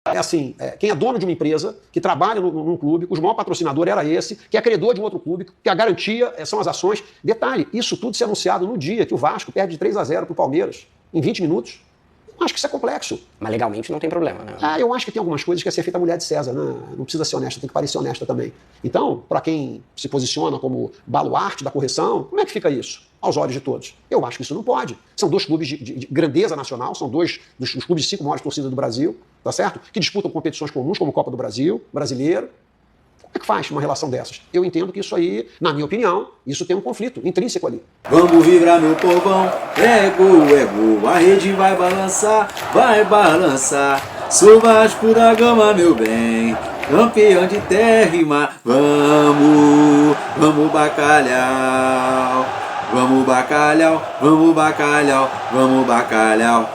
É assim, quem é dono de uma empresa, que trabalha num clube, cujo maior patrocinador era esse, que é credor de um outro clube, que a garantia são as ações. Detalhe, isso tudo se anunciado no dia que o Vasco perde de 3-0 para o Palmeiras, em 20 minutos. Eu acho que isso é complexo. Mas legalmente não tem problema, né? Eu acho que tem algumas coisas que é ser feita a mulher de César, né? Não precisa ser honesta, tem que parecer honesta também. Então, para quem se posiciona como baluarte da correção, como é que fica isso? Aos olhos de todos. Eu acho que isso não pode. São dois clubes de grandeza nacional, são dois dos clubes de 5 maiores torcidas do Brasil, tá certo? Que disputam competições comuns, como Copa do Brasil, Brasileiro. Como é que faz uma relação dessas? Eu entendo que isso aí, na minha opinião, isso tem um conflito intrínseco ali. Vamos vibrar, meu povão, é gol, a rede vai balançar, sou Vasco da Gama, meu bem, campeão de terra e mar, vamos bacalhau, vamos bacalhau, vamos bacalhau, vamos bacalhau.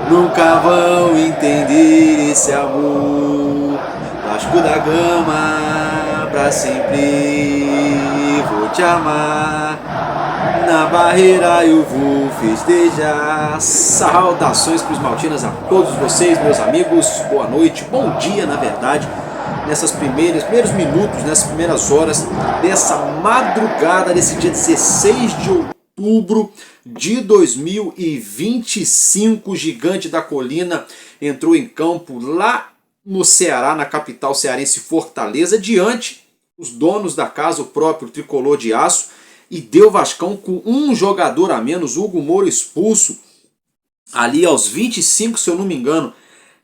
Nunca vão entender esse amor, Vasco da Gama, pra sempre vou te amar, na barreira eu vou festejar. Saudações para os Maltinas a todos vocês, meus amigos, boa noite, bom dia na verdade, nessas primeiros minutos, nessas primeiras horas dessa madrugada, desse dia 16 de outubro de 2025, o Gigante da Colina entrou em campo lá no Ceará, na capital cearense Fortaleza, diante os donos da casa, o próprio Tricolor de Aço, e deu Vascão com um jogador a menos, Hugo Moura expulso, ali aos 25, se eu não me engano,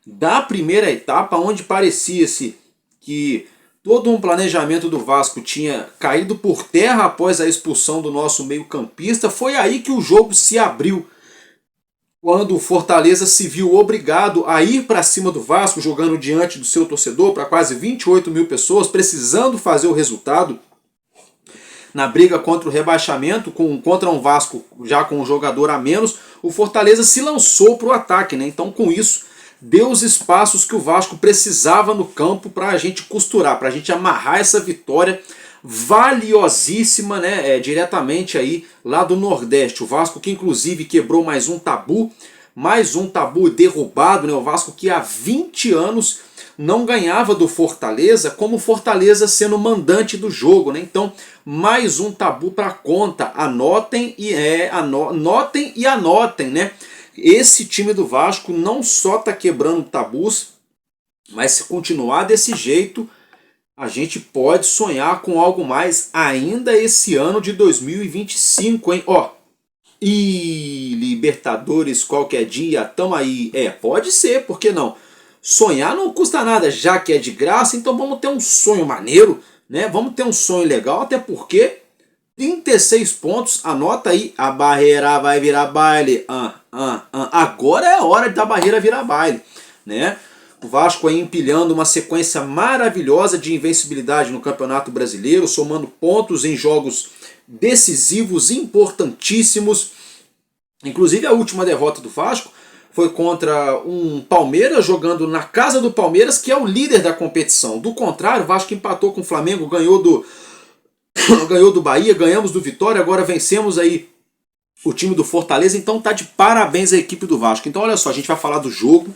da primeira etapa, onde parecia-se que todo um planejamento do Vasco tinha caído por terra após a expulsão do nosso meio-campista. Foi aí que o jogo se abriu, quando o Fortaleza se viu obrigado a ir para cima do Vasco, jogando diante do seu torcedor, para quase 28 mil pessoas, precisando fazer o resultado na briga contra o rebaixamento, contra um Vasco já com um jogador a menos. O Fortaleza se lançou para o ataque, né? Então com isso deu os espaços que o Vasco precisava no campo para a gente costurar, para a gente amarrar essa vitória valiosíssima, né, diretamente aí lá do Nordeste. O Vasco que inclusive quebrou mais um tabu derrubado, né? O Vasco que há 20 anos não ganhava do Fortaleza, como o Fortaleza sendo mandante do jogo, né? Então mais um tabu para conta. Anotem e anotem, né? Esse time do Vasco não só está quebrando tabus, mas se continuar desse jeito, a gente pode sonhar com algo mais ainda esse ano de 2025, hein? Ó, e Libertadores qualquer dia, tamo aí. Pode ser, por que não? Sonhar não custa nada, já que é de graça, então vamos ter um sonho maneiro, né? Vamos ter um sonho legal, até porque 36 pontos, anota aí, a barreira vai virar baile. Agora é a hora da barreira virar baile, né? O Vasco aí empilhando uma sequência maravilhosa de invencibilidade no Campeonato Brasileiro, somando pontos em jogos decisivos, importantíssimos. Inclusive a última derrota do Vasco foi contra um Palmeiras, jogando na casa do Palmeiras, que é o líder da competição. Do contrário, o Vasco empatou com o Flamengo, ganhou do Bahia, ganhamos do Vitória, agora vencemos aí o time do Fortaleza, então tá de parabéns a equipe do Vasco. Então olha só, a gente vai falar do jogo,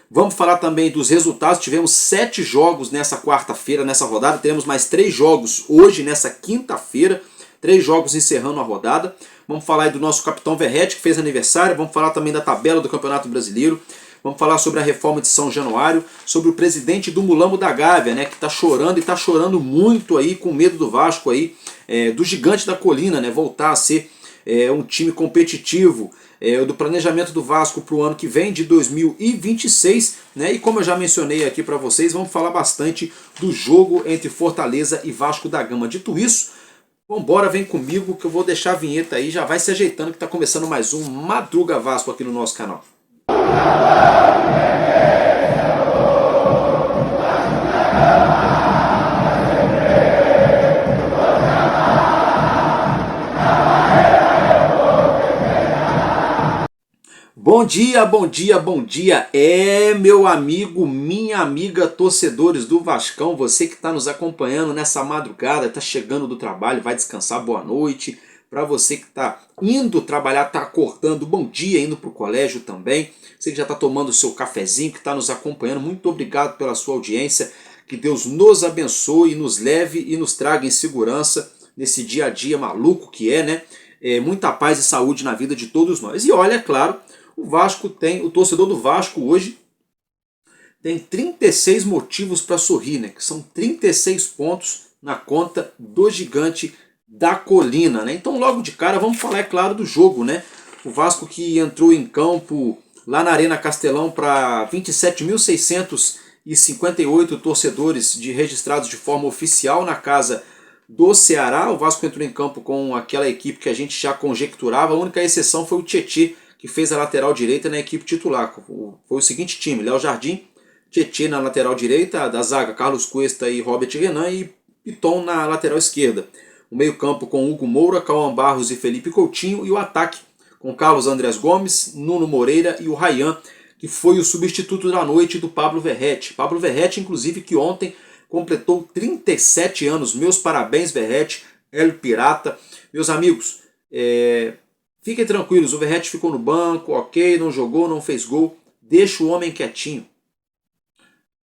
vamos falar também dos resultados. Tivemos 7 jogos nessa quarta-feira, nessa rodada, teremos mais 3 jogos hoje, nessa quinta-feira, 3 jogos encerrando a rodada. Vamos falar aí do nosso capitão Verratti, que fez aniversário, vamos falar também da tabela do Campeonato Brasileiro, vamos falar sobre a reforma de São Januário, sobre o presidente do Mulambo da Gávea, né, que está chorando e está chorando muito aí, com medo do Vasco aí, do Gigante da Colina, né, voltar a ser um time competitivo, do planejamento do Vasco para o ano que vem, de 2026, né, e como eu já mencionei aqui para vocês, vamos falar bastante do jogo entre Fortaleza e Vasco da Gama. Dito isso, vambora, vem comigo que eu vou deixar a vinheta aí, já vai se ajeitando que está começando mais um Madruga Vasco aqui no nosso canal. Bom dia, bom dia, bom dia, meu amigo, minha minha amiga, torcedores do Vascão, você que está nos acompanhando nessa madrugada, está chegando do trabalho, vai descansar, boa noite. Para você que está indo trabalhar, está acordando, bom dia, indo para o colégio também. Você que já está tomando o seu cafezinho, que está nos acompanhando, muito obrigado pela sua audiência. Que Deus nos abençoe, nos leve e nos traga em segurança nesse dia a dia maluco que é, né? Muita paz e saúde na vida de todos nós. E olha, claro, o torcedor do Vasco hoje tem 36 motivos para sorrir, né? Que são 36 pontos na conta do gigante da colina, né? Então logo de cara vamos falar, é claro, do jogo, né? O Vasco que entrou em campo lá na Arena Castelão para 27.658 torcedores registrados de forma oficial na casa do Ceará. O Vasco entrou em campo com aquela equipe que a gente já conjecturava. A única exceção foi o Tietê, que fez a lateral direita na equipe titular. Foi o seguinte time: Léo Jardim, Tietê na lateral direita, da zaga Carlos Cuesta e Robert Renan, e Piton na lateral esquerda. O meio-campo com Hugo Moura, Cauã Barros e Felipe Coutinho, e o ataque com Carlos Andrés Gomes, Nuno Moreira e o Ryan, que foi o substituto da noite do Pablo Verratti. Pablo Verratti, inclusive, que ontem completou 37 anos. Meus parabéns, Verratti, El Pirata. Meus amigos, fiquem tranquilos, o Verratti ficou no banco, ok, não jogou, não fez gol. Deixa o homem quietinho.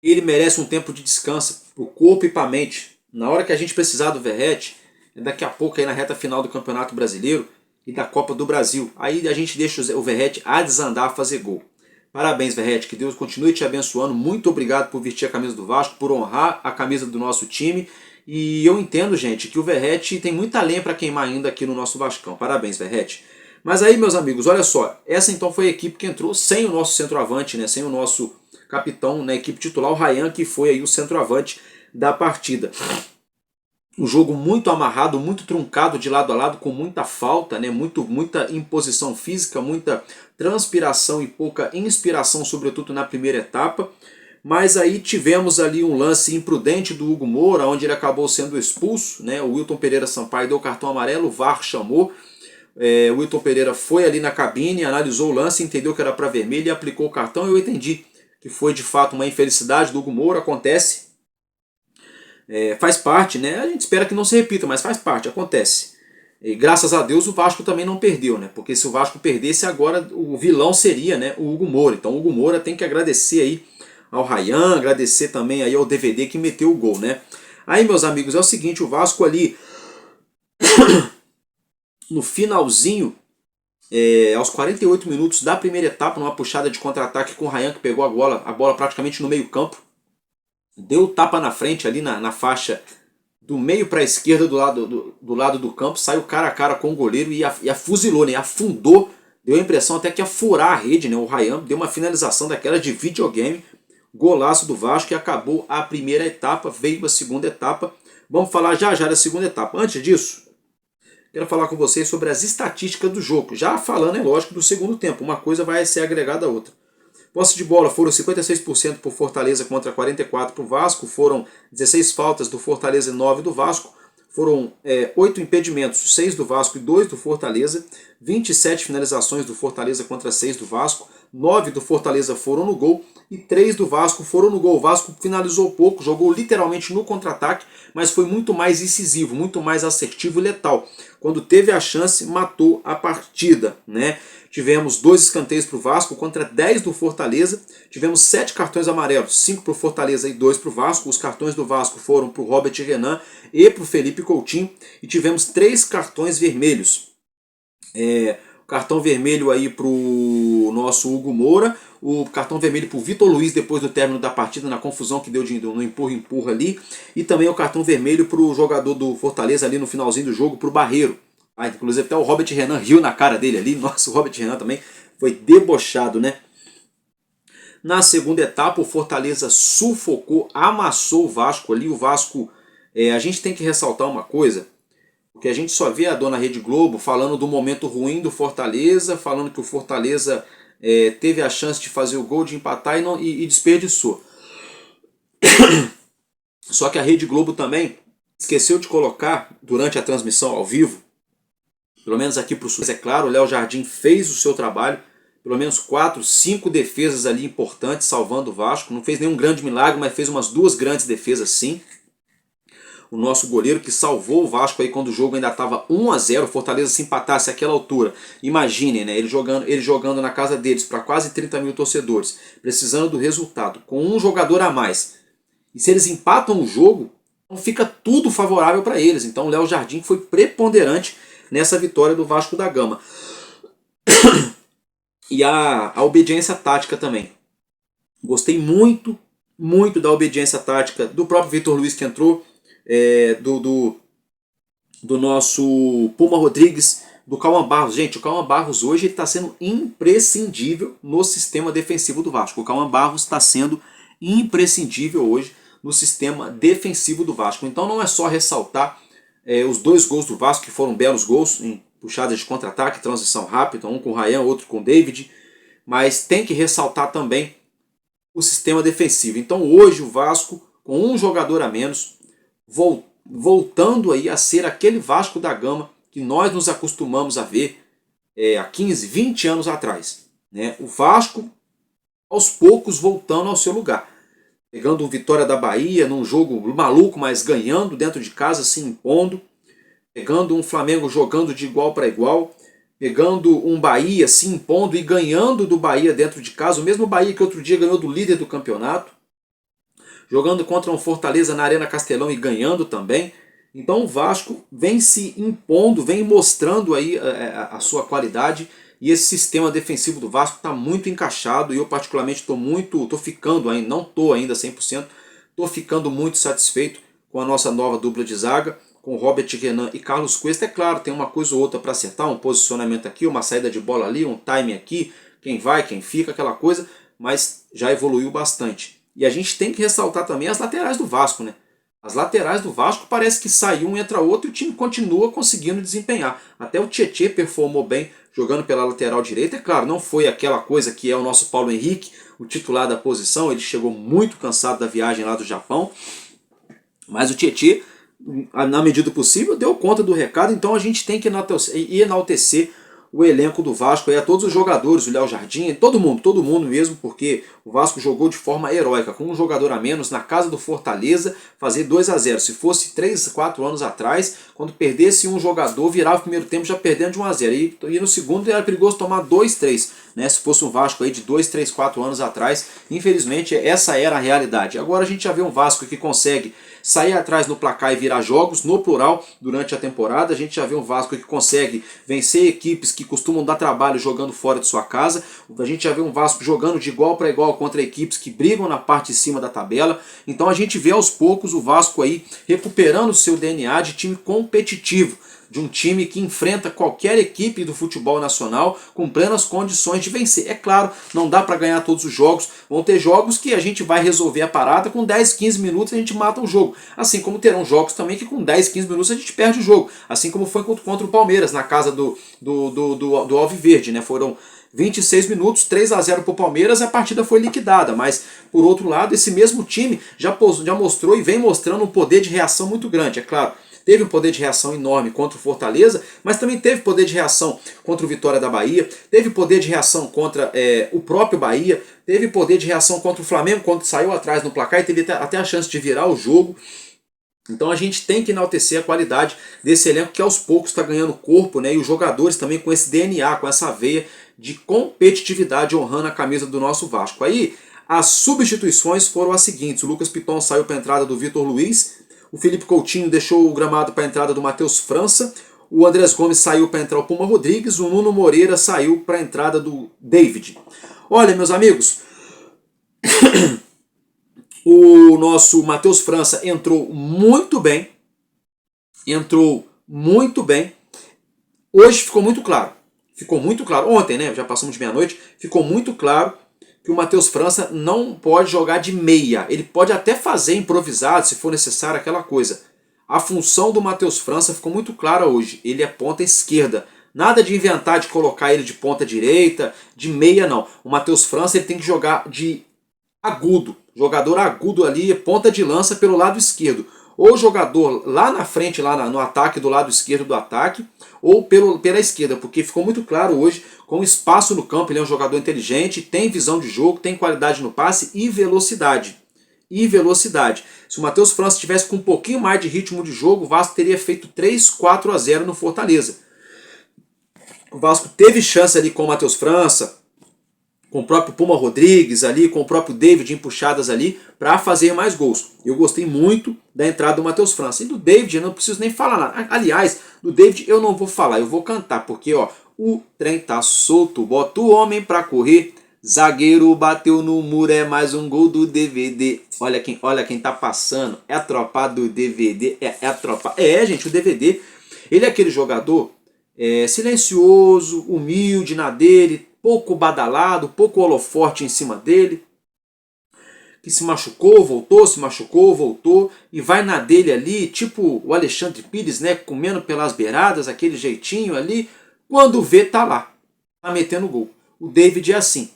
Ele merece um tempo de descanso para o corpo e para a mente. Na hora que a gente precisar do Verratti, daqui a pouco aí na reta final do Campeonato Brasileiro e da Copa do Brasil, aí a gente deixa o Verratti a desandar, a fazer gol. Parabéns, Verratti, que Deus continue te abençoando. Muito obrigado por vestir a camisa do Vasco, por honrar a camisa do nosso time. E eu entendo, gente, que o Verratti tem muita lenha para queimar ainda aqui no nosso Vascão. Parabéns, Verratti. Mas aí, meus amigos, olha só, essa então foi a equipe que entrou sem o nosso centroavante, né, sem o nosso capitão na equipe titular, o Ryan, que foi aí o centroavante da partida. Um jogo muito amarrado, muito truncado de lado a lado, com muita falta, né? Muita imposição física, muita transpiração e pouca inspiração, sobretudo na primeira etapa. Mas aí tivemos ali um lance imprudente do Hugo Moura, onde ele acabou sendo expulso, né? O Wilton Pereira Sampaio deu cartão amarelo, o VAR chamou. O Wilton Pereira foi ali na cabine, analisou o lance, entendeu que era para vermelho e aplicou o cartão. Eu entendi que foi de fato uma infelicidade do Hugo Moura, acontece. Faz parte, né? A gente espera que não se repita, mas faz parte, acontece. E graças a Deus o Vasco também não perdeu, né? Porque se o Vasco perdesse agora, o vilão seria, né, o Hugo Moura. Então o Hugo Moura tem que agradecer aí ao Ryan, agradecer também aí ao DVD que meteu o gol, né? Aí, meus amigos, é o seguinte, o Vasco ali no finalzinho, aos 48 minutos da primeira etapa, numa puxada de contra-ataque com o Ryan, que pegou a bola praticamente no meio campo, deu tapa na frente ali na faixa do meio para a esquerda do lado do campo, saiu cara a cara com o goleiro e afuzilou, né? Afundou, deu a impressão até que ia furar a rede, né? O Ryan deu uma finalização daquela de videogame, golaço do Vasco, e acabou a primeira etapa, veio a segunda etapa. Vamos falar já da segunda etapa. Antes disso, quero falar com vocês sobre as estatísticas do jogo, já falando, é lógico, do segundo tempo, uma coisa vai ser agregada à outra. Posse de bola foram 56% por Fortaleza contra 44% para o Vasco, foram 16 faltas do Fortaleza e 9 do Vasco, foram 8 impedimentos, 6 do Vasco e 2 do Fortaleza, 27 finalizações do Fortaleza contra 6 do Vasco, 9 do Fortaleza foram no gol e 3 do Vasco foram no gol. O Vasco finalizou pouco, jogou literalmente no contra-ataque, mas foi muito mais incisivo, muito mais assertivo e letal. Quando teve a chance, matou a partida, né? Tivemos 2 escanteios para o Vasco contra 10 do Fortaleza. Tivemos 7 cartões amarelos, 5 para o Fortaleza e 2 para o Vasco. Os cartões do Vasco foram para o Robert Renan e para o Felipe Coutinho. E tivemos 3 cartões vermelhos. O cartão vermelho aí para o nosso Hugo Moura. O cartão vermelho para o Vitor Luiz depois do término da partida, na confusão que deu no empurra-empurra ali. E também o cartão vermelho para o jogador do Fortaleza ali no finalzinho do jogo, para o Barreiro. Inclusive até o Robert Renan riu na cara dele ali. Nossa, o Robert Renan também foi debochado, né? Na segunda etapa, o Fortaleza sufocou, amassou o Vasco ali. O Vasco, a gente tem que ressaltar uma coisa, porque a gente só vê a dona Rede Globo falando do momento ruim do Fortaleza, falando que o Fortaleza teve a chance de fazer o gol, de empatar e desperdiçou. Só que a Rede Globo também esqueceu de colocar, durante a transmissão ao vivo, pelo menos aqui para o Sul, é claro, o Léo Jardim fez o seu trabalho, pelo menos 4, 5 defesas ali importantes, salvando o Vasco. Não fez nenhum grande milagre, mas fez umas 2 grandes defesas sim. O nosso goleiro que salvou o Vasco aí quando o jogo ainda estava 1-0, o Fortaleza se empatasse àquela altura. Imaginem, né, ele jogando na casa deles para quase 30 mil torcedores, precisando do resultado, com um jogador a mais. E se eles empatam o jogo, então fica tudo favorável para eles. Então o Léo Jardim foi preponderante nessa vitória do Vasco da Gama. E a obediência tática também. Gostei muito, muito da obediência tática do próprio Vitor Luiz que entrou, do nosso Puma Rodrigues, do Cauã Barros. Gente, o Cauã Barros hoje está sendo imprescindível no sistema defensivo do Vasco. O Cauã Barros está sendo imprescindível hoje no sistema defensivo do Vasco. Então não é só ressaltar os 2 gols do Vasco, que foram belos gols, em puxadas de contra-ataque, transição rápida, um com o Ryan, outro com o David, mas tem que ressaltar também o sistema defensivo. Então hoje o Vasco, com um jogador a menos, voltando aí a ser aquele Vasco da Gama que nós nos acostumamos a ver há 15, 20 anos atrás, né? O Vasco, aos poucos, voltando ao seu lugar. Pegando o Vitória da Bahia num jogo maluco, mas ganhando dentro de casa, se impondo. Pegando um Flamengo jogando de igual para igual. Pegando um Bahia se impondo e ganhando do Bahia dentro de casa. O mesmo Bahia que outro dia ganhou do líder do campeonato. Jogando contra um Fortaleza na Arena Castelão e ganhando também. Então o Vasco vem se impondo, vem mostrando aí a sua qualidade. E esse sistema defensivo do Vasco está muito encaixado. E eu particularmente estou ficando ainda, não estou ainda 100%, estou ficando muito satisfeito com a nossa nova dupla de zaga, com Robert Renan e Carlos Cuesta. É claro, tem uma coisa ou outra para acertar, um posicionamento aqui, uma saída de bola ali, um time aqui, quem vai, quem fica, aquela coisa, mas já evoluiu bastante. E a gente tem que ressaltar também as laterais do Vasco, né? As laterais do Vasco parece que sai um, entra outro e o time continua conseguindo desempenhar. Até o Tietê performou bem jogando pela lateral direita. É claro, não foi aquela coisa que é o nosso Paulo Henrique, o titular da posição. Ele chegou muito cansado da viagem lá do Japão. Mas o Tietê, na medida do possível, deu conta do recado. Então a gente tem que enaltecer o elenco do Vasco, aí a todos os jogadores, o Léo Jardim, todo mundo mesmo, porque o Vasco jogou de forma heróica, com um jogador a menos na casa do Fortaleza, fazer 2-0. Se fosse 3, 4 anos atrás, quando perdesse um jogador, virava o primeiro tempo já perdendo de 1-0. E no segundo era perigoso tomar 2-3, né? Se fosse um Vasco aí de 2, 3, 4 anos atrás. Infelizmente essa era a realidade. Agora a gente já vê um Vasco que consegue sair atrás no placar e virar jogos, no plural, durante a temporada. A gente já vê um Vasco que consegue vencer equipes que costumam dar trabalho jogando fora de sua casa. A gente já vê um Vasco jogando de igual para igual contra equipes que brigam na parte de cima da tabela. Então a gente vê aos poucos o Vasco aí recuperando o seu DNA de time competitivo, de um time que enfrenta qualquer equipe do futebol nacional com plenas condições de vencer. É claro, não dá para ganhar todos os jogos, vão ter jogos que a gente vai resolver a parada com 10, 15 minutos a gente mata o jogo. Assim como terão jogos também que com 10, 15 minutos a gente perde o jogo. Assim como foi contra o Palmeiras, na casa do Alviverde, né? Foram 26 minutos, 3-0 para o Palmeiras, a partida foi liquidada. Mas, por outro lado, esse mesmo time já mostrou e vem mostrando um poder de reação muito grande, é claro. Teve um poder de reação enorme contra o Fortaleza, mas também teve poder de reação contra o Vitória da Bahia, teve poder de reação contra o próprio Bahia, teve poder de reação contra o Flamengo, quando saiu atrás no placar e teve até a chance de virar o jogo. Então a gente tem que enaltecer a qualidade desse elenco que aos poucos está ganhando corpo, né? E os jogadores também com esse DNA, com essa veia de competitividade honrando a camisa do nosso Vasco. Aí as substituições foram as seguintes: o Lucas Piton saiu para a entrada do Vitor Luiz, o Felipe Coutinho deixou o gramado para a entrada do Matheus França, o Andrés Gomes saiu para entrar o Puma Rodrigues, o Nuno Moreira saiu para a entrada do David. Olha, meus amigos, o nosso Matheus França entrou muito bem. Hoje ficou muito claro. Ontem, né? Já passamos de meia-noite. Ficou muito claro que o Matheus França não pode jogar de meia. Ele pode até fazer improvisado, se for necessário, aquela coisa. A função do Matheus França ficou muito clara hoje. Ele é ponta esquerda. Nada de inventar de colocar ele de ponta direita, de meia, não. O Matheus França ele tem que jogar de agudo. Jogador agudo ali, ponta de lança pelo lado esquerdo. ou jogador lá na frente, no ataque, do lado esquerdo do ataque, ou pela esquerda, porque ficou muito claro hoje, com espaço no campo, ele é um jogador inteligente, tem visão de jogo, tem qualidade no passe e velocidade. Se o Matheus França tivesse com um pouquinho mais de ritmo de jogo, o Vasco teria feito 3-4-0 no Fortaleza. O Vasco teve chance ali com o Matheus França, com o próprio Puma Rodrigues ali, com o próprio David em puxadas ali, para fazer mais gols. Eu gostei muito da entrada do Matheus França. E do David eu não preciso nem falar nada. Aliás, do David eu não vou falar, eu vou cantar, porque ó, o trem tá solto, bota o homem pra correr, zagueiro bateu no muro, é mais um gol do DVD. Olha quem tá passando, é a tropa do DVD, é a tropa. Gente, o DVD, ele é aquele jogador silencioso, humilde na dele, pouco badalado, pouco holoforte em cima dele, que se machucou, voltou, e vai na dele ali, tipo o Alexandre Pires, né, comendo pelas beiradas, aquele jeitinho ali, quando vê, tá lá, tá metendo gol. O David é assim,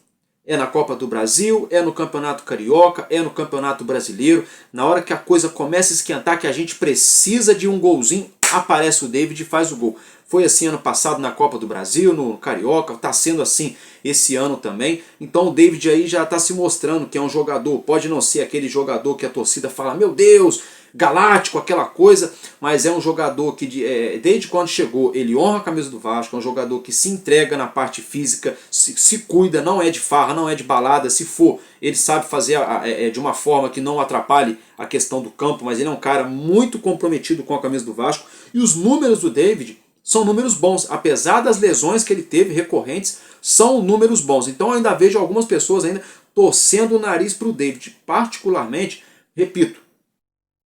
é na Copa do Brasil, é no Campeonato Carioca, é no Campeonato Brasileiro, na hora que a coisa começa a esquentar, que a gente precisa de um golzinho, aparece o David e faz o gol. Foi assim ano passado na Copa do Brasil, no Carioca, está sendo assim esse ano também. Então o David aí já está se mostrando que é um jogador, pode não ser aquele jogador que a torcida fala, meu Deus, galáctico, aquela coisa, mas é um jogador que desde quando chegou, ele honra a camisa do Vasco, é um jogador que se entrega na parte física, se cuida, não é de farra, não é de balada, se for, ele sabe fazer de uma forma que não atrapalhe a questão do campo, mas ele é um cara muito comprometido com a camisa do Vasco, e os números do David são números bons, apesar das lesões que ele teve recorrentes, são números bons. Então eu ainda vejo algumas pessoas ainda torcendo o nariz para o David, particularmente, repito,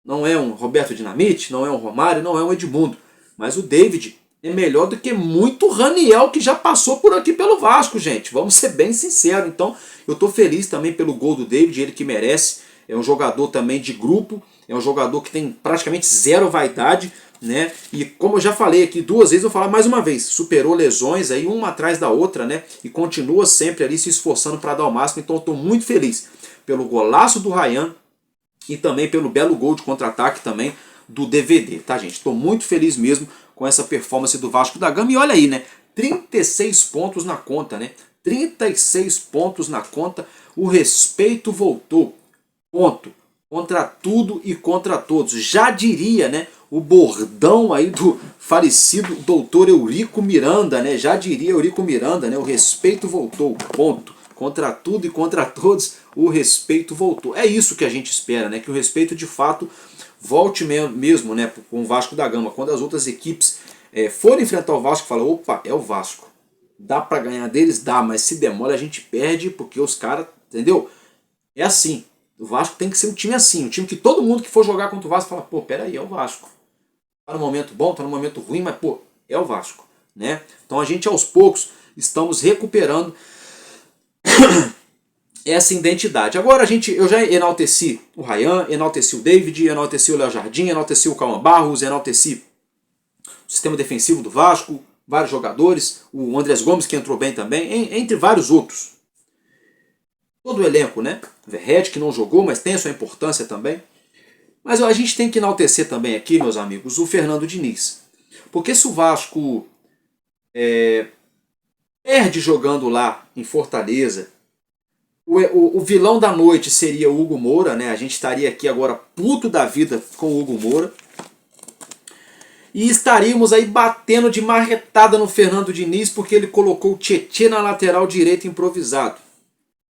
não é um Roberto Dinamite, não é um Romário, não é um Edmundo, mas o David é melhor do que muito Raniel que já passou por aqui pelo Vasco, gente, vamos ser bem sinceros. Então eu estou feliz também pelo gol do David, ele que merece, é um jogador também de grupo, é um jogador que tem praticamente zero vaidade, né? E como eu já falei aqui 2 vezes, vou falar mais uma vez, superou lesões aí uma atrás da outra, né? E continua sempre ali se esforçando para dar o máximo. Então eu estou muito feliz pelo golaço do Ryan e também pelo belo gol de contra-ataque também do DVD, tá, gente? Estou muito feliz mesmo com essa performance do Vasco da Gama. E olha aí, né? 36 pontos na conta, né? 36 pontos na conta, o respeito voltou. Ponto. Contra tudo e contra todos. Já diria, né, o bordão aí do falecido doutor Eurico Miranda, né? Já diria Eurico Miranda, né? O respeito voltou. Ponto. Contra tudo e contra todos, o respeito voltou. É isso que a gente espera, né? Que o respeito de fato volte mesmo, né, com o Vasco da Gama. Quando as outras equipes forem enfrentar o Vasco, fala, opa, é o Vasco. Dá para ganhar deles? Dá, mas se demora a gente perde porque os caras, entendeu? É assim. O Vasco tem que ser um time assim, um time que todo mundo que for jogar contra o Vasco fala, pô, peraí, é o Vasco. Tá no momento bom, tá no momento ruim, mas pô, é o Vasco, né? Então a gente aos poucos estamos recuperando essa identidade. Agora eu já enalteci o Ryan, enalteci o David, enalteci o Léo Jardim, enalteci o Calma Barros, enalteci o sistema defensivo do Vasco, vários jogadores, o Andrés Gomes que entrou bem também, entre vários outros. Todo o elenco, né? Verratti que não jogou, mas tem a sua importância também. Mas a gente tem que enaltecer também aqui, meus amigos, o Fernando Diniz. Porque se o Vasco perde jogando lá em Fortaleza, o vilão da noite seria o Hugo Moura, né? A gente estaria aqui agora puto da vida com o Hugo Moura. E estaríamos aí batendo de marretada no Fernando Diniz porque ele colocou o Tietê na lateral direita improvisado.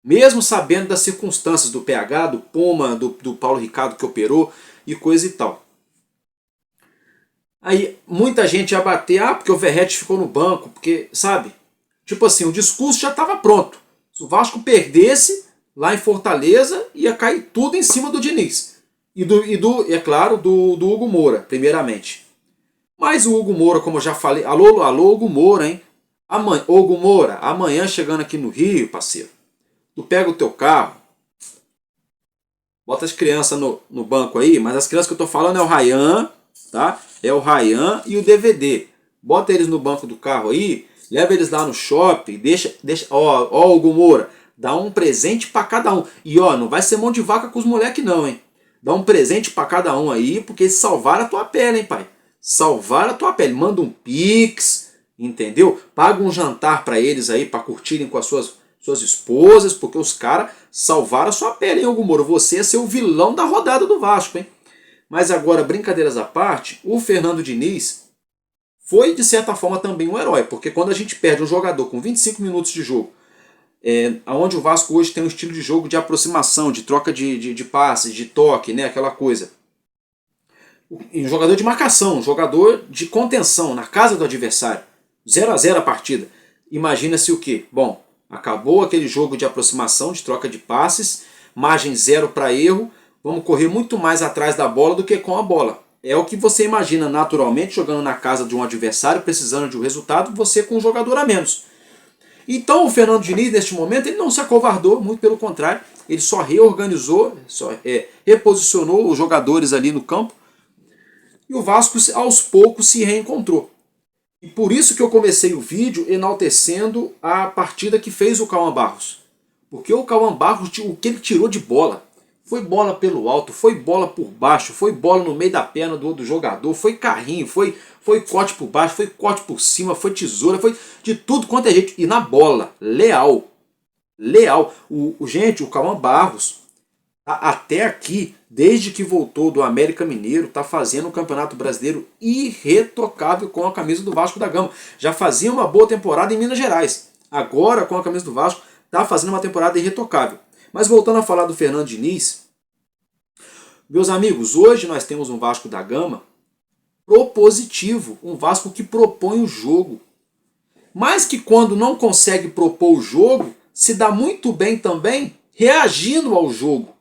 Mesmo sabendo das circunstâncias do PH, do Puma, do Paulo Ricardo que operou e coisa e tal. Aí muita gente ia bater, porque o Verratti ficou no banco, porque, sabe? Tipo assim, o discurso já estava pronto. Se o Vasco perdesse lá em Fortaleza, ia cair tudo em cima do Diniz. É claro, do Hugo Moura, primeiramente. Mas o Hugo Moura, como eu já falei, alô Hugo Moura, hein? Hugo Moura, amanhã chegando aqui no Rio, parceiro. Tu pega o teu carro, bota as crianças no banco aí, mas as crianças que eu tô falando é o Ryan, tá? É o Ryan e o DVD. Bota eles no banco do carro aí, leva eles lá no shopping, deixa Hugo Moura, dá um presente pra cada um. E ó, não vai ser mão de vaca com os moleques não, hein? Dá um presente para cada um aí, porque eles salvaram a tua pele, hein, pai? Salvaram a tua pele. Manda um pix, entendeu? Paga um jantar para eles aí, para curtirem com as suas esposas, porque os caras salvaram a sua pele, hein, Hugo Moura? Você ia ser o vilão da rodada do Vasco, hein? Mas agora, brincadeiras à parte, o Fernando Diniz foi, de certa forma, também um herói, porque quando a gente perde um jogador com 25 minutos de jogo, onde o Vasco hoje tem um estilo de jogo de aproximação, de troca de passes, de toque, né, aquela coisa. Um jogador de marcação, um jogador de contenção, na casa do adversário. 0-0 a partida. Imagina-se o quê? Bom, acabou aquele jogo de aproximação, de troca de passes, margem zero para erro, vamos correr muito mais atrás da bola do que com a bola. É o que você imagina naturalmente, jogando na casa de um adversário, precisando de um resultado, você com um jogador a menos. Então o Fernando Diniz, neste momento, ele não se acovardou, muito pelo contrário, ele só reorganizou, reposicionou os jogadores ali no campo, e o Vasco aos poucos se reencontrou. E por isso que eu comecei o vídeo enaltecendo a partida que fez o Cauã Barros. Porque o Cauã Barros, o que ele tirou de bola, foi bola pelo alto, foi bola por baixo, foi bola no meio da perna do outro jogador, foi carrinho, foi corte por baixo, foi corte por cima, foi tesoura, foi de tudo quanto é jeito. E na bola, leal. Leal. Gente, o Cauã Barros, até aqui, desde que voltou do América Mineiro, está fazendo um Campeonato Brasileiro irretocável com a camisa do Vasco da Gama. Já fazia uma boa temporada em Minas Gerais. Agora, com a camisa do Vasco, está fazendo uma temporada irretocável. Mas voltando a falar do Fernando Diniz, meus amigos, hoje nós temos um Vasco da Gama propositivo, um Vasco que propõe o jogo. Mas que quando não consegue propor o jogo, se dá muito bem também reagindo ao jogo.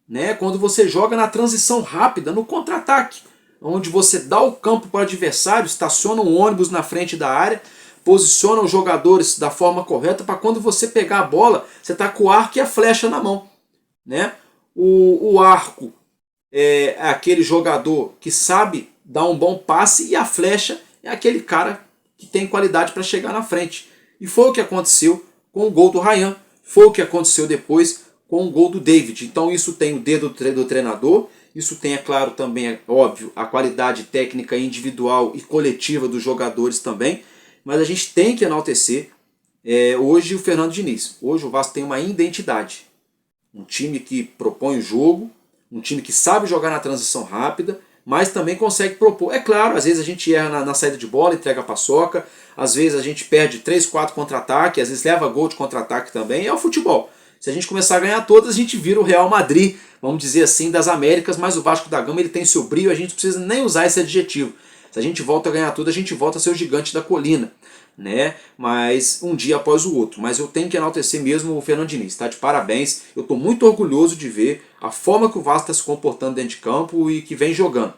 Né? Quando você joga na transição rápida, no contra-ataque, onde você dá o campo para o adversário, estaciona um ônibus na frente da área, posiciona os jogadores da forma correta para quando você pegar a bola, você está com o arco e a flecha na mão. Né? O arco é aquele jogador que sabe dar um bom passe e a flecha é aquele cara que tem qualidade para chegar na frente. E foi o que aconteceu com o gol do Ryan, foi o que aconteceu depois com o gol do David. Então isso tem o dedo do treinador, isso tem, é claro, também, é óbvio, a qualidade técnica individual e coletiva dos jogadores também, mas a gente tem que enaltecer hoje o Fernando Diniz. Hoje o Vasco tem uma identidade. Um time que propõe o jogo, um time que sabe jogar na transição rápida, mas também consegue propor. É claro, às vezes a gente erra na saída de bola, entrega a paçoca, às vezes a gente perde 3, 4 contra-ataque, às vezes leva gol de contra-ataque também, é o futebol. Se a gente começar a ganhar todas, a gente vira o Real Madrid, vamos dizer assim, das Américas, mas o Vasco da Gama ele tem seu brilho, a gente não precisa nem usar esse adjetivo. Se a gente volta a ganhar tudo, a gente volta a ser o gigante da colina, né? Mas um dia após o outro. Mas eu tenho que enaltecer mesmo o Fernando Diniz, tá? De parabéns. Eu estou muito orgulhoso de ver a forma que o Vasco está se comportando dentro de campo e que vem jogando.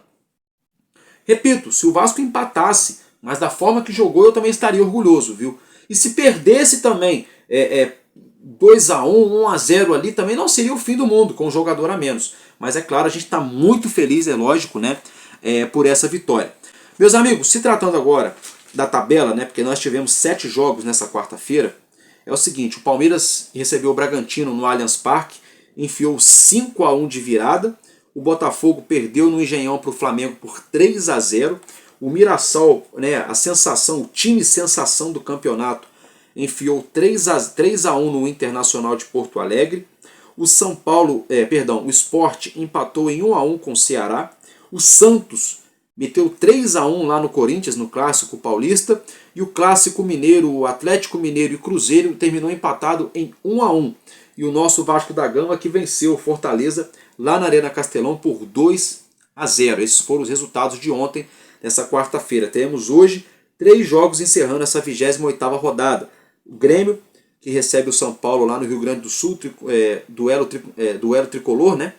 Repito, se o Vasco empatasse, mas da forma que jogou, eu também estaria orgulhoso, viu? E se perdesse também 2-1, 1-0 ali, também não seria o fim do mundo, com um jogador a menos. Mas é claro, a gente está muito feliz, é lógico, né? Por essa vitória. Meus amigos, se tratando agora da tabela, né? Porque nós tivemos 7 jogos nessa quarta-feira, é o seguinte, o Palmeiras recebeu o Bragantino no Allianz Parque, enfiou 5-1 de virada, o Botafogo perdeu no Engenhão para o Flamengo por 3-0, o Mirassol, né, a sensação, o time sensação do campeonato, enfiou 3-1 no Internacional de Porto Alegre, o São Paulo, o Sport empatou em 1-1 com o Ceará, o Santos meteu 3-1 lá no Corinthians, no Clássico Paulista, e o Clássico Mineiro, o Atlético Mineiro e o Cruzeiro terminou empatado em 1-1. E o nosso Vasco da Gama que venceu o Fortaleza lá na Arena Castelão por 2-0. Esses foram os resultados de ontem, nessa quarta-feira. Teremos hoje 3 jogos encerrando essa 28ª rodada. O Grêmio, que recebe o São Paulo lá no Rio Grande do Sul, duelo tricolor, né?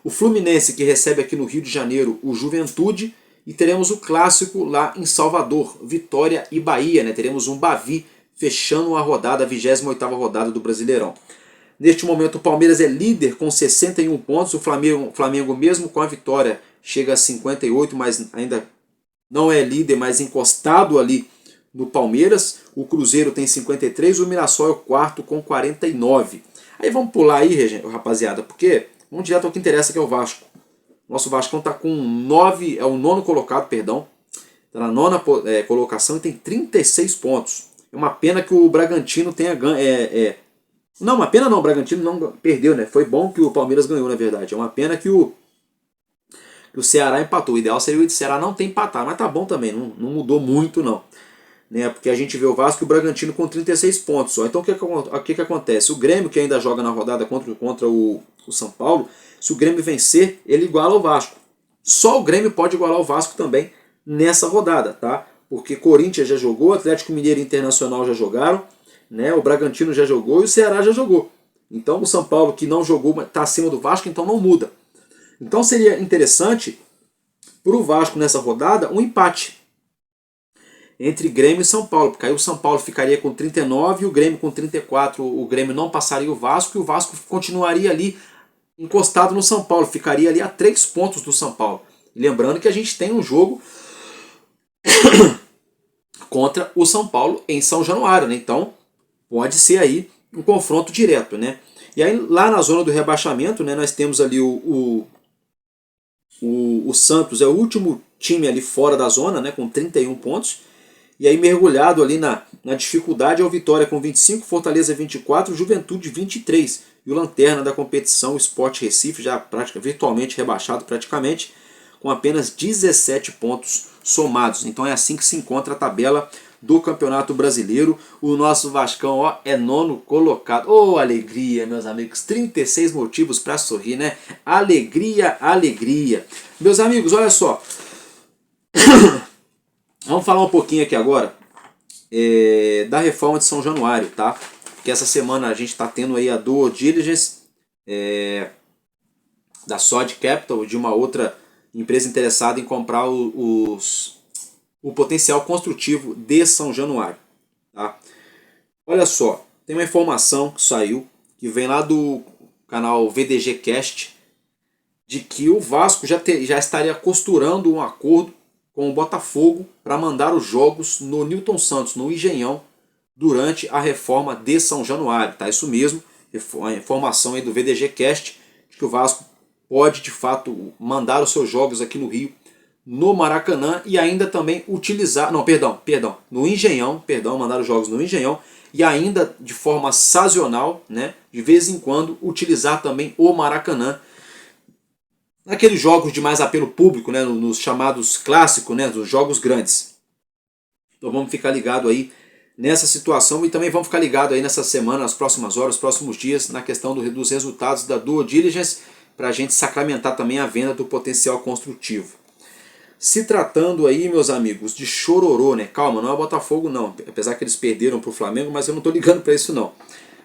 O Fluminense, que recebe aqui no Rio de Janeiro o Juventude, e teremos o clássico lá em Salvador, Vitória e Bahia, né? Teremos um Bavi fechando a rodada, a 28ª rodada do Brasileirão. Neste momento o Palmeiras é líder com 61 pontos, o Flamengo mesmo com a vitória chega a 58, mas ainda não é líder, mas encostado ali no Palmeiras. O Cruzeiro tem 53, o Mirassol é o quarto com 49. Aí vamos pular aí, rapaziada, porque Vamos direto ao que interessa, que é o Vasco. Nosso Vascão está com 9, é o nono colocado, perdão. Está na nona colocação e tem 36 pontos. É uma pena que o Bragantino tenha ganho. Não, uma pena não, o Bragantino não perdeu, né? Foi bom que o Palmeiras ganhou, na verdade. É uma pena que o Ceará empatou. O ideal seria o Ceará não ter empatado, mas tá bom também, não mudou muito não. Né? Porque a gente vê o Vasco e o Bragantino com 36 pontos só. Então o que acontece? O Grêmio, que ainda joga na rodada contra o São Paulo, se o Grêmio vencer, ele iguala o Vasco. Só o Grêmio pode igualar o Vasco também nessa rodada, tá? Porque Corinthians já jogou, Atlético Mineiro e Internacional já jogaram, né? O Bragantino já jogou e o Ceará já jogou. Então o São Paulo, que não jogou, está acima do Vasco, então não muda. Então seria interessante para o Vasco nessa rodada um empate entre Grêmio e São Paulo, porque aí o São Paulo ficaria com 39 e o Grêmio com 34. O Grêmio não passaria o Vasco e o Vasco continuaria ali encostado no São Paulo, ficaria ali a 3 pontos do São Paulo. E lembrando que a gente tem um jogo contra o São Paulo em São Januário, né? Então pode ser aí um confronto direto, né? E aí lá na zona do rebaixamento, né, nós temos ali o Santos, é o último time ali fora da zona, né, com 31 pontos. E aí mergulhado ali na dificuldade é o Vitória com 25, Fortaleza 24, Juventude 23. E o lanterna da competição, o Sport Recife, já virtualmente rebaixado praticamente, com apenas 17 pontos somados. Então é assim que se encontra a tabela do Campeonato Brasileiro. O nosso Vascão, ó, é nono colocado. Ô, alegria, meus amigos. 36 motivos para sorrir, né? Alegria, alegria. Meus amigos, olha só. Vamos falar um pouquinho aqui agora da reforma de São Januário, tá? Que essa semana a gente está tendo aí a due diligence da Sod Capital, de uma outra empresa interessada em comprar o potencial construtivo de São Januário. Tá? Olha só, tem uma informação que saiu, que vem lá do canal VDG Cast, de que o Vasco já estaria costurando um acordo com o Botafogo para mandar os jogos no Newton Santos, no Engenhão, durante a reforma de São Januário. Tá? Isso mesmo, a informação aí do VDG Cast, de que o Vasco pode de fato mandar os seus jogos aqui no Rio, no Maracanã, e ainda também utilizar, no Engenhão, mandar os jogos no Engenhão, e ainda de forma sazonal, né, de vez em quando, utilizar também o Maracanã, naqueles jogos de mais apelo público, né, nos chamados clássicos, né, dos jogos grandes. Então vamos ficar ligado aí nessa situação e também vamos ficar ligado aí nessa semana, nas próximas horas, nos próximos dias, na questão dos resultados da due diligence, para a gente sacramentar também a venda do potencial construtivo. Se tratando aí, meus amigos, de chororô, né? Calma, não é o Botafogo não, apesar que eles perderam para o Flamengo, mas eu não estou ligando para isso não.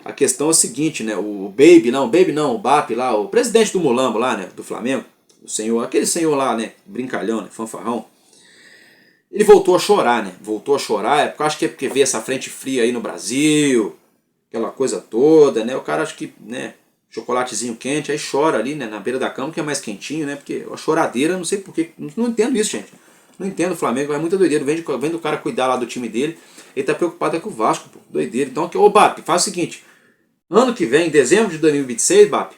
A questão é a seguinte, né? O BAP lá, o presidente do Mulambo lá, né? Do Flamengo, aquele senhor lá, né? Brincalhão, né? Fanfarrão. Ele voltou a chorar, né? Eu acho que é porque vê essa frente fria aí no Brasil, aquela coisa toda, né? O cara acho que, né? Chocolatezinho quente, aí chora ali, né, na beira da cama, que é mais quentinho, né, porque a choradeira, não sei porquê, não entendo isso, gente. Não entendo, o Flamengo é muita doideira, vendo o cara cuidar lá do time dele, ele tá preocupado com o Vasco, pô, doideira. Então, ô BAP, faz o seguinte, ano que vem, em dezembro de 2026, BAP,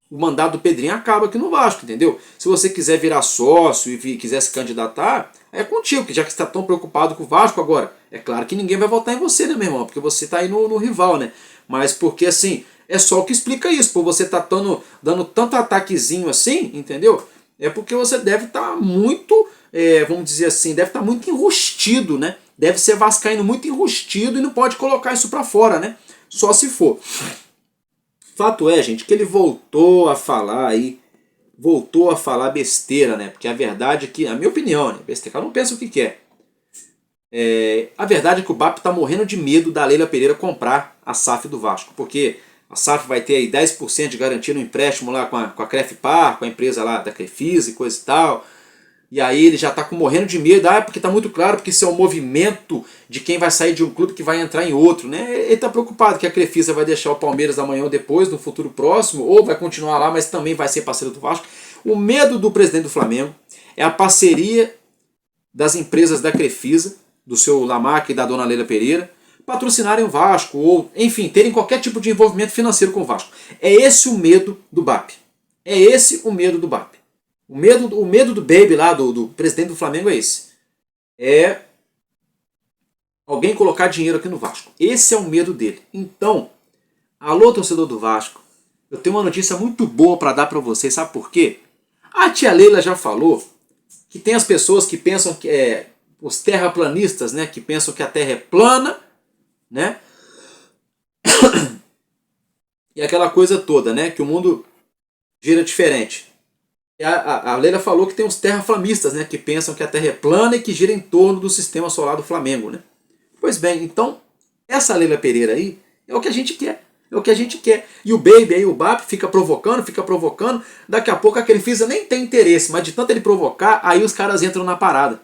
o mandato do Pedrinho acaba aqui no Vasco, entendeu? Se você quiser virar sócio e quiser se candidatar, é contigo, que já que você está tão preocupado com o Vasco agora, é claro que ninguém vai votar em você, né, meu irmão, porque você tá aí no rival, né, mas porque assim, é só o que explica isso, por você estar dando tanto ataquezinho assim, entendeu? É porque você deve estar muito, vamos dizer assim, deve estar muito enrustido, né? Deve ser vascaíno muito enrustido e não pode colocar isso pra fora, né? Só se for. Fato é, gente, que ele voltou a falar besteira, né? Porque a verdade é que, a minha opinião, né? Besteira, eu não penso o que quer. A verdade é que o BAP tá morrendo de medo da Leila Pereira comprar a SAF do Vasco, porque a SAF vai ter aí 10% de garantia no empréstimo lá com a Crefpar, com a empresa lá da Crefisa e coisa e tal. E aí ele já está morrendo de medo, porque está muito claro, porque isso é um movimento de quem vai sair de um clube que vai entrar em outro, né? Ele está preocupado que a Crefisa vai deixar o Palmeiras amanhã ou depois, no futuro próximo, ou vai continuar lá, mas também vai ser parceiro do Vasco. O medo do presidente do Flamengo é a parceria das empresas da Crefisa, do seu Lamarca e da dona Leila Pereira, patrocinarem o Vasco, ou, enfim, terem qualquer tipo de envolvimento financeiro com o Vasco. É esse o medo do BAP. É esse o medo do BAP. O medo do Baby lá, do presidente do Flamengo é esse. É alguém colocar dinheiro aqui no Vasco. Esse é o medo dele. Então, alô torcedor do Vasco, eu tenho uma notícia muito boa para dar para vocês. Sabe por quê? A tia Leila já falou que tem as pessoas que pensam que os terraplanistas, né, que pensam que a Terra é plana, né? E aquela coisa toda, né, que o mundo gira diferente. E a Leila falou que tem os terraflamistas, né, que pensam que a Terra é plana e que gira em torno do sistema solar do Flamengo, né? Pois bem, então, essa Leila Pereira aí é o que a gente quer. É o que a gente quer. E o Baby aí, o BAP, fica provocando. Daqui a pouco aquele Fisa nem tem interesse, mas de tanto ele provocar, aí os caras entram na parada.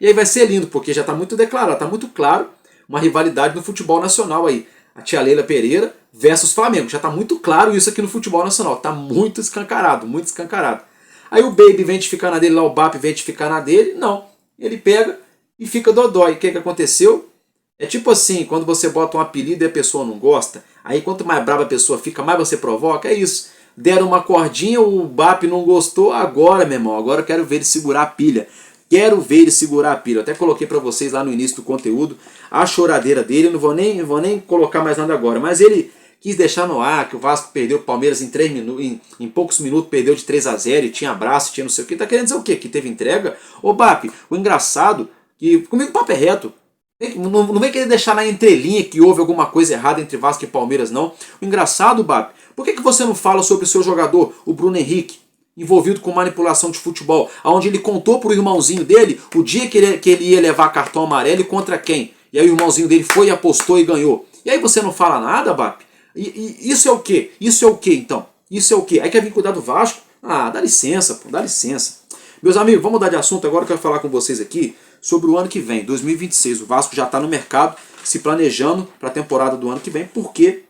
E aí vai ser lindo, porque já está muito declarado, está muito claro uma rivalidade no futebol nacional aí. A tia Leila Pereira versus Flamengo. Já está muito claro isso aqui no futebol nacional. Está muito escancarado, muito escancarado. Aí o Baby vem de ficar na dele, lá o BAP vem de ficar na dele. Não, ele pega e fica dodói. O que aconteceu? É tipo assim, quando você bota um apelido e a pessoa não gosta, aí quanto mais brava a pessoa fica, mais você provoca, é isso. Deram uma cordinha, o BAP não gostou, agora, meu irmão, agora eu quero ver ele segurar a pilha. Quero ver ele segurar a pilha. Eu até coloquei para vocês lá no início do conteúdo a choradeira dele, eu não vou nem colocar mais nada agora, mas ele quis deixar no ar que o Vasco perdeu o Palmeiras em poucos minutos, perdeu de 3-0 e tinha abraço, tinha não sei o que. Tá querendo dizer o quê? Que teve entrega? Ô BAP, o engraçado, que comigo o papo é reto. Não vem querer deixar na entrelinha que houve alguma coisa errada entre Vasco e Palmeiras, não. O engraçado, BAP, por que você não fala sobre o seu jogador, o Bruno Henrique, envolvido com manipulação de futebol, onde ele contou pro irmãozinho dele o dia que ele ia levar cartão amarelo e contra quem? E aí o irmãozinho dele foi, apostou e ganhou. E aí você não fala nada, BAP? E isso é o quê? Isso é o quê, então? Isso é o quê? Aí quer vir cuidar do Vasco? Ah, dá licença, pô, dá licença. Meus amigos, vamos mudar de assunto agora. Eu quero falar com vocês aqui sobre o ano que vem, 2026. O Vasco já está no mercado, se planejando para a temporada do ano que vem, porque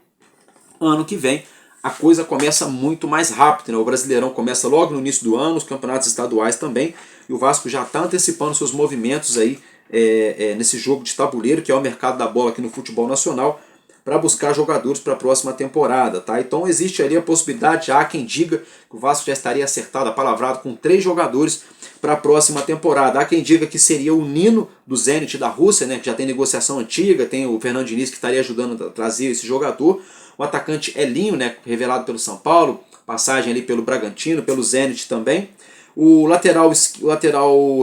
ano que vem a coisa começa muito mais rápido, né? O Brasileirão começa logo no início do ano, os campeonatos estaduais também, e o Vasco já está antecipando seus movimentos aí nesse jogo de tabuleiro, que é o mercado da bola aqui no futebol nacional, para buscar jogadores para a próxima temporada, tá? Então existe ali a possibilidade, há quem diga que o Vasco já estaria acertado, apalavrado com 3 jogadores para a próxima temporada. Há quem diga que seria o Nino do Zenit da Rússia, né, que já tem negociação antiga, tem o Fernando Diniz que estaria ajudando a trazer esse jogador. O atacante Elinho, né, revelado pelo São Paulo, passagem ali pelo Bragantino, pelo Zenit também. O lateral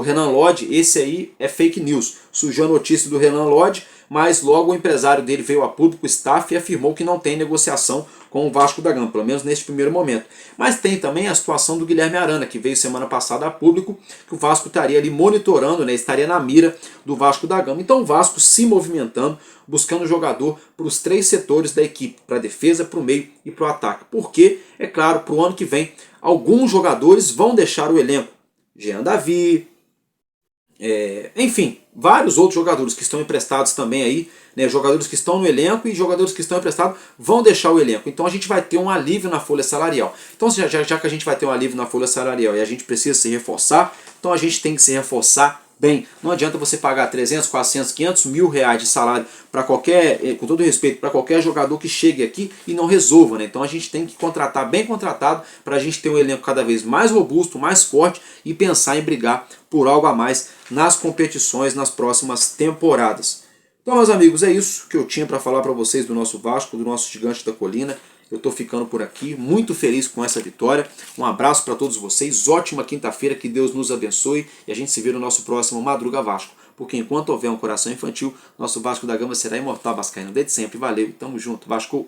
Renan Lodge, esse aí é fake news. Surgiu a notícia do Renan Lodge, mas logo o empresário dele veio a público, o staff, e afirmou que não tem negociação com o Vasco da Gama, pelo menos neste primeiro momento. Mas tem também a situação do Guilherme Arana, que veio semana passada a público, que o Vasco estaria ali monitorando, né, estaria na mira do Vasco da Gama. Então o Vasco se movimentando, buscando jogador para os 3 setores da equipe, para a defesa, para o meio e para o ataque. Porque, é claro, para o ano que vem, alguns jogadores vão deixar o elenco. Jean Davi, enfim, vários outros jogadores que estão emprestados também aí, né, jogadores que estão no elenco e jogadores que estão emprestados vão deixar o elenco. Então a gente vai ter um alívio na folha salarial. Então já que a gente vai ter um alívio na folha salarial e a gente precisa se reforçar, então a gente tem que se reforçar bem. Não adianta você pagar 300, 400, 500 mil reais de salário para qualquer, com todo respeito, para qualquer jogador que chegue aqui e não resolva, né? Então a gente tem que contratar bem contratado para a gente ter um elenco cada vez mais robusto, mais forte e pensar em brigar por algo a mais nas competições nas próximas temporadas. Então, meus amigos, é isso que eu tinha para falar para vocês do nosso Vasco, do nosso Gigante da Colina. Eu estou ficando por aqui, muito feliz com essa vitória. Um abraço para todos vocês, ótima quinta-feira, que Deus nos abençoe e a gente se vê no nosso próximo Madruga Vasco. Porque enquanto houver um coração infantil, nosso Vasco da Gama será imortal vascaíno desde sempre. Valeu, tamo junto, Vasco!